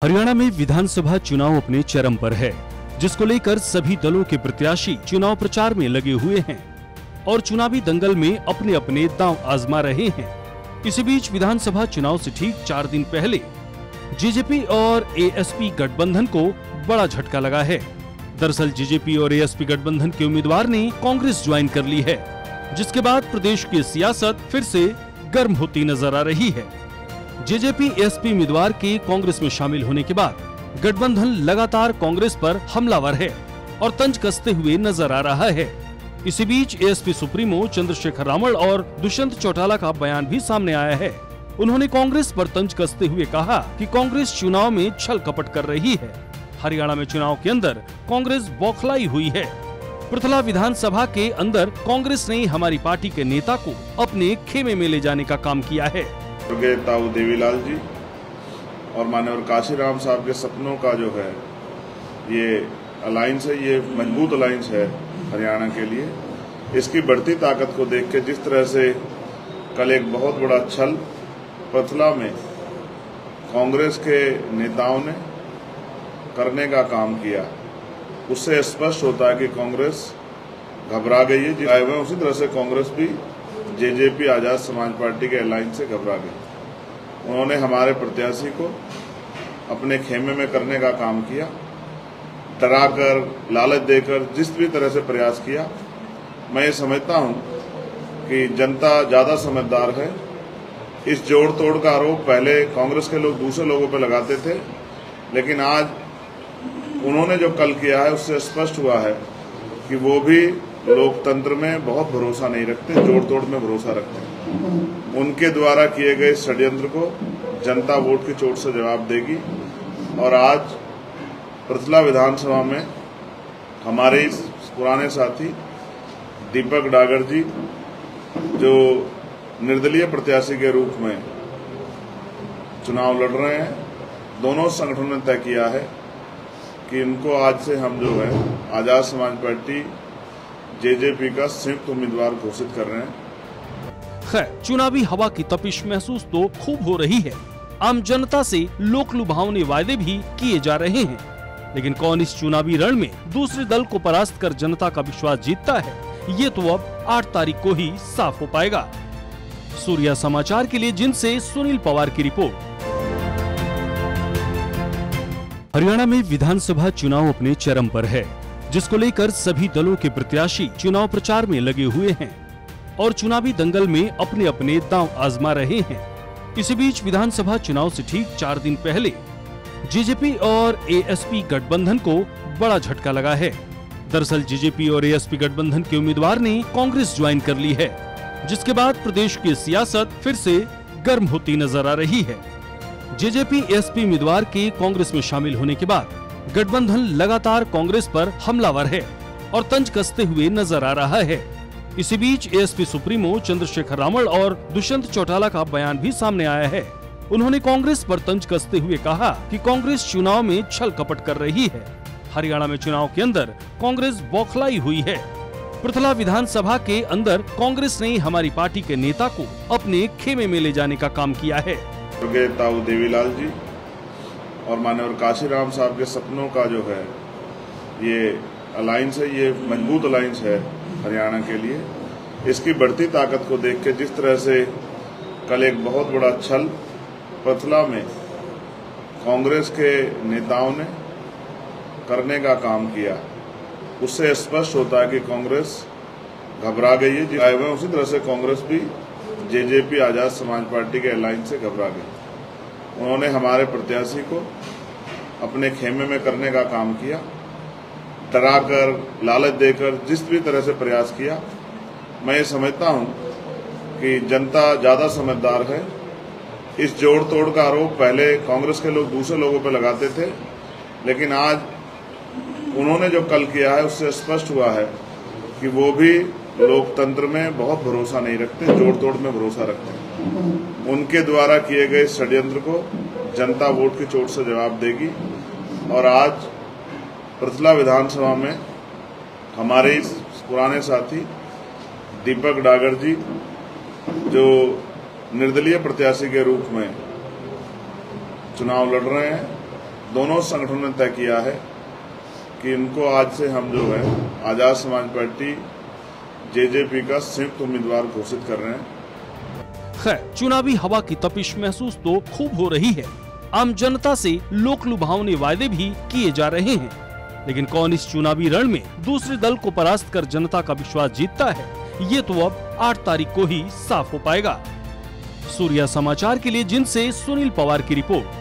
हरियाणा में विधानसभा चुनाव अपने चरम पर है, जिसको लेकर सभी दलों के प्रत्याशी चुनाव प्रचार में लगे हुए हैं और चुनावी दंगल में अपने अपने दांव आजमा रहे हैं। इसी बीच विधानसभा चुनाव से ठीक 4 दिन पहले जेजेपी और एएसपी गठबंधन को बड़ा झटका लगा है। दरअसल जेजेपी और एएसपी गठबंधन के उम्मीदवार ने कांग्रेस ज्वाइन कर ली है, जिसके बाद प्रदेश की सियासत फिर से गर्म होती नजर आ रही है। जेजेपी एएसपी उम्मीदवार के कांग्रेस में शामिल होने के बाद गठबंधन लगातार कांग्रेस पर हमलावर है और तंज कसते हुए नजर आ रहा है। इसी बीच एएसपी सुप्रीमो चंद्रशेखर रावण और दुष्यंत चौटाला का बयान भी सामने आया है। उन्होंने कांग्रेस पर तंज कसते हुए कहा कि कांग्रेस चुनाव में छल कपट कर रही है। हरियाणा में चुनाव के अंदर कांग्रेस बौखलाई हुई है। पृथला विधानसभा के अंदर कांग्रेस ने हमारी पार्टी के नेता को अपने खेमे में ले जाने का काम किया है। ताऊ देवीलाल जी और माननीय काशीराम साहब के सपनों का जो है ये अलायंस है, ये मजबूत अलायंस है हरियाणा के लिए। इसकी बढ़ती ताकत को देख के जिस तरह से कल एक बहुत बड़ा छल पृथला में कांग्रेस के नेताओं ने करने का काम किया, उससे स्पष्ट होता है कि कांग्रेस घबरा गई है। आए हुए उसी तरह से कांग्रेस भी जेजेपी आजाद समाज पार्टी के अलायंस से घबरा गई। उन्होंने हमारे प्रत्याशी को अपने खेमे में करने का काम किया, डराकर लालच देकर जिस भी तरह से प्रयास किया। मैं ये समझता हूं कि जनता ज्यादा समझदार है। इस जोड़ तोड़ का आरोप पहले कांग्रेस के लोग दूसरे लोगों पर लगाते थे, लेकिन आज उन्होंने जो कल किया है उससे स्पष्ट हुआ है कि वो भी लोकतंत्र में बहुत भरोसा नहीं रखते, जोड़ तोड़ में भरोसा रखते हैं। उनके द्वारा किए गए षड्यंत्र को जनता वोट की चोट से जवाब देगी। और आज पृथला विधानसभा में हमारे इस पुराने साथी दीपक डागर जी जो निर्दलीय प्रत्याशी के रूप में चुनाव लड़ रहे हैं, दोनों संगठनों ने तय किया है कि इनको आज से हम जो है आजाद समाज पार्टी जेजेपी का संयुक्त उम्मीदवार घोषित कर रहे हैं। खैर, चुनावी हवा की तपिश महसूस तो खूब हो रही है। आम जनता से लोक लुभावने वायदे भी किए जा रहे हैं, लेकिन कौन इस चुनावी रण में दूसरे दल को परास्त कर जनता का विश्वास जीतता है, ये तो अब 8 तारीख को ही साफ हो पाएगा। सूर्या समाचार के लिए जिंद से सुनील पवार की रिपोर्ट। हरियाणा में विधानसभा चुनाव अपने चरम पर है, जिसको लेकर सभी दलों के प्रत्याशी चुनाव प्रचार में लगे हुए हैं और चुनावी दंगल में अपने अपने दांव आजमा रहे हैं। इसी बीच विधानसभा चुनाव से ठीक 4 दिन पहले जेजेपी और एएसपी गठबंधन को बड़ा झटका लगा है। दरअसल जेजेपी और एएसपी गठबंधन के उम्मीदवार ने कांग्रेस ज्वाइन कर ली है, जिसके बाद प्रदेश की सियासत फिर से गर्म होती नजर आ रही है। जेजेपी एएसपी उम्मीदवार के कांग्रेस में शामिल होने के बाद गठबंधन लगातार कांग्रेस पर हमलावर है और तंज कसते हुए नजर आ रहा है। इसी बीच एएसपी सुप्रीमो चंद्रशेखर रावण और दुष्यंत चौटाला का बयान भी सामने आया है। उन्होंने कांग्रेस पर तंज कसते हुए कहा कि कांग्रेस चुनाव में छल कपट कर रही है। हरियाणा में चुनाव के अंदर कांग्रेस बौखलाई हुई है। पृथला विधानसभा के अंदर कांग्रेस ने हमारी पार्टी के नेता को अपने खेमे में ले जाने का काम किया है। ताऊ देवीलाल जी और माननीय काशीराम साहब के सपनों का जो है ये अलायंस है, ये मजबूत अलायंस है हरियाणा के लिए। इसकी बढ़ती ताकत को देख के जिस तरह से कल एक बहुत बड़ा छल पृथला में कांग्रेस के नेताओं ने करने का काम किया, उससे स्पष्ट होता है कि कांग्रेस घबरा गई है। आए हुए उसी तरह से कांग्रेस भी जेजेपी आजाद समाज पार्टी के अलायंस से घबरा गई। उन्होंने हमारे प्रत्याशी को अपने खेमे में करने का काम किया, डराकर लालच देकर जिस भी तरह से प्रयास किया। मैं ये समझता हूं कि जनता ज्यादा समझदार है। इस जोड़ तोड़ का आरोप पहले कांग्रेस के लोग दूसरे लोगों पर लगाते थे, लेकिन आज उन्होंने जो कल किया है उससे स्पष्ट हुआ है कि वो भी लोकतंत्र में बहुत भरोसा नहीं रखते, जोड़ तोड़ में भरोसा रखते हैं। उनके द्वारा किए गए षड्यंत्र को जनता वोट की चोट से जवाब देगी। और आज पृथला विधानसभा में हमारे इस पुराने साथी दीपक डागर जी जो निर्दलीय प्रत्याशी के रूप में चुनाव लड़ रहे हैं, दोनों संगठनों ने तय किया है कि इनको आज से हम जो है आजाद समाज पार्टी जेजेपी का संयुक्त उम्मीदवार घोषित कर रहे हैं। खैर, चुनावी हवा की तपिश महसूस तो खूब हो रही है। आम जनता से लोक लुभावने वायदे भी किए जा रहे हैं, लेकिन कौन इस चुनावी रण में दूसरे दल को परास्त कर जनता का विश्वास जीतता है, ये तो अब 8 तारीख को ही साफ हो पाएगा। सूर्या समाचार के लिए जिंद से सुनील पवार की रिपोर्ट।